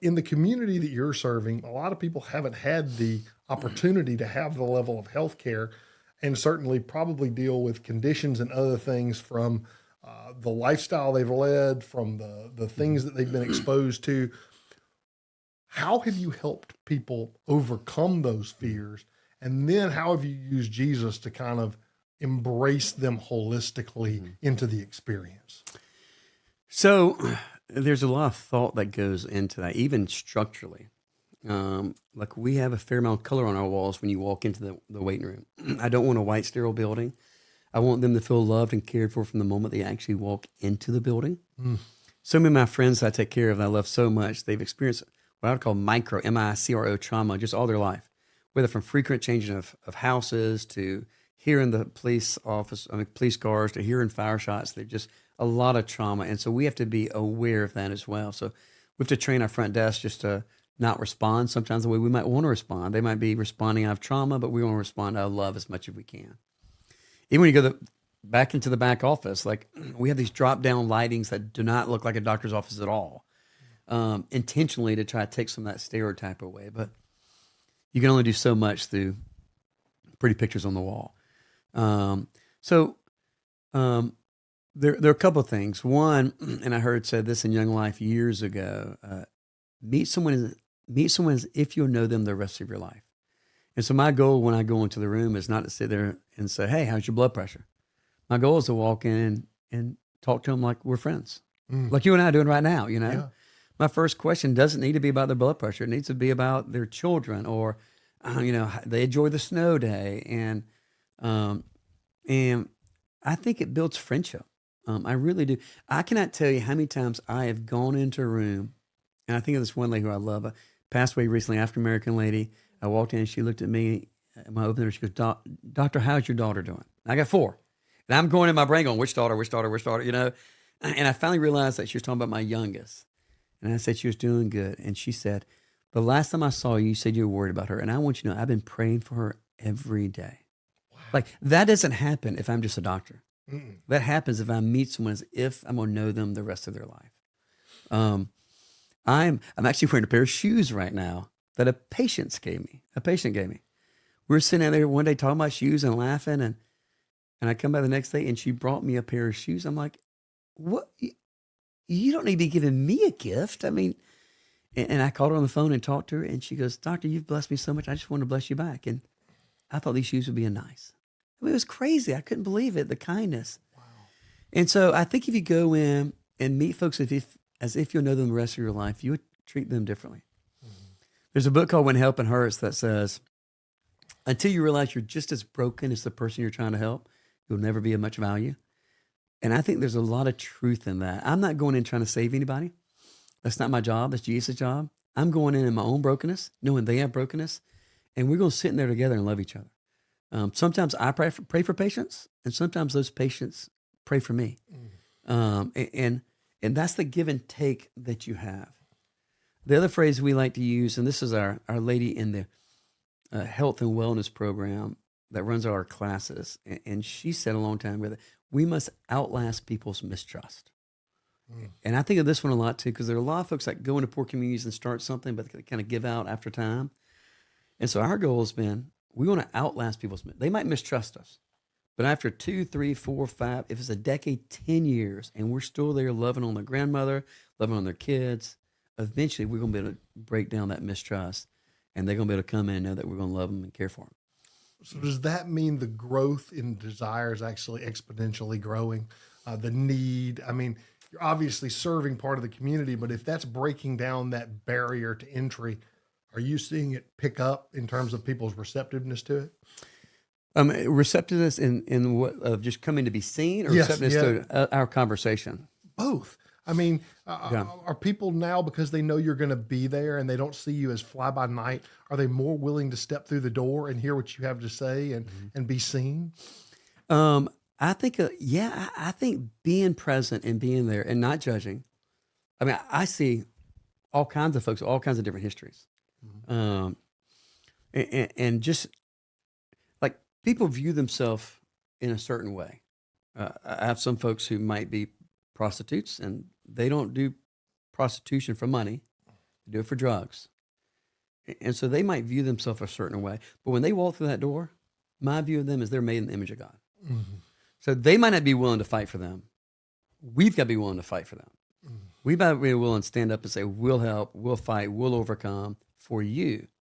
in the community that you're serving, a lot of people haven't had the opportunity to have the level of health care and certainly probably deal with conditions and other things from the lifestyle they've led, from the things that they've been exposed to. How have you helped people overcome those fears? And then how have you used Jesus to kind of embrace them holistically Mhm. into the experience? So there's a lot of thought that goes into that, even structurally. Like we have a fair amount of color on our walls when you walk into the waiting room. I don't want a white sterile building. I want them to feel loved and cared for from the moment they actually walk into the building. Mm, So many of my friends I take care of that I love so much, they've experienced what I would call micro, MICRO trauma just all their life, whether from frequent changing of houses to hearing the police office, police cars to hearing fire shots. They're just a lot of trauma. And so we have to be aware of that as well. So we have to train our front desk just to not respond sometimes the way we might want to respond. They might be responding out of trauma, but we want to respond out of love as much as we can. Even when you go back into the back office, like we have these drop down lightings that do not look like a doctor's office at all, intentionally to try to take some of that stereotype away. But you can only do so much through pretty pictures on the wall. So there are a couple of things. One, and I heard said this in Young Life years ago: meet someone as if you'll know them the rest of your life. And so my goal when I go into the room is not to sit there and say, "Hey, how's your blood pressure?" My goal is to walk in and talk to them like we're friends, mm, like you and I are doing right now. yeah. My first question doesn't need to be about their blood pressure. It needs to be about their children, or they enjoy the snow day, um, and I think it builds friendship. I really do. I cannot tell you how many times I have gone into a room, and I think of this one lady who I love, passed away recently, African American lady. I walked in and she looked at me at my opener. She goes, Doctor, how's your daughter doing? I got four. And I'm going in my brain going, which daughter, which daughter, which daughter, And I finally realized that she was talking about my youngest. And I said she was doing good. And she said, the last time I saw you, you said you were worried about her. And I want you to know, I've been praying for her every day. Like that doesn't happen if I'm just a doctor. Mm, That happens if I meet someone as if I'm going to know them the rest of their life. Um, I'm actually wearing a pair of shoes right now that a patient gave me. We were sitting there one day talking about shoes and laughing, and I come by the next day and she brought me a pair of shoes. I'm like, what? You don't need to be giving me a gift. I mean, and I called her on the phone and talked to her, and she goes, Doctor, you've blessed me so much. I just want to bless you back. And I thought these shoes would be nice. I mean, it was crazy. I couldn't believe it, the kindness. wow. And so I think if you go in and meet folks as if you'll know them the rest of your life, you would treat them differently. Mhm. There's a book called When Helping Hurts that says, until you realize you're just as broken as the person you're trying to help, you'll never be of much value. And I think there's a lot of truth in that. I'm not going in trying to save anybody. That's not my job. That's Jesus' job. I'm going in my own brokenness, knowing they have brokenness, and we're going to sit in there together and love each other. Sometimes I pray for patients, and sometimes those patients pray for me. Mm, And that's the give and take that you have. The other phrase we like to use, and this is our lady in the health and wellness program that runs our classes, and she said a long time ago that we must outlast people's mistrust. mm, And I think of this one a lot too, because there are a lot of folks that go into poor communities and start something, but they kind of give out after time. And so our goal has been we want to outlast people's. They might mistrust us, but after 2, 3, 4, 5, if it's a decade, 10 years, and we're still there loving on their grandmother, loving on their kids, eventually we're going to be able to break down that mistrust, and they're going to be able to come in and know that we're going to love them and care for them. So does that mean the growth in desire is actually exponentially growing? The need, I mean, you're obviously serving part of the community, but if that's breaking down that barrier to entry, are you seeing it pick up in terms of people's receptiveness to it? Receptiveness in what of just coming to be seen, or Yes, receptiveness yeah, to our conversation? both. I mean, Yeah. are people now, because they know you're going to be there and they don't see you as fly by night, are they more willing to step through the door and hear what you have to say and be seen? Um, I think, I think being present and being there and not judging. I mean, I see all kinds of folks, all kinds of different histories, Mhm. um, and just like people view themselves in a certain way. I have some folks who might be prostitutes, and they don't do prostitution for money. They do it for drugs. And so they might view themselves a certain way. But when they walk through that door, my view of them is they're made in the image of God. Mm-hmm. So they might not be willing to fight for them. We've got to be willing to fight for them. Mm-hmm. We've got to be willing to stand up and say, we'll help, we'll fight, we'll overcome for you.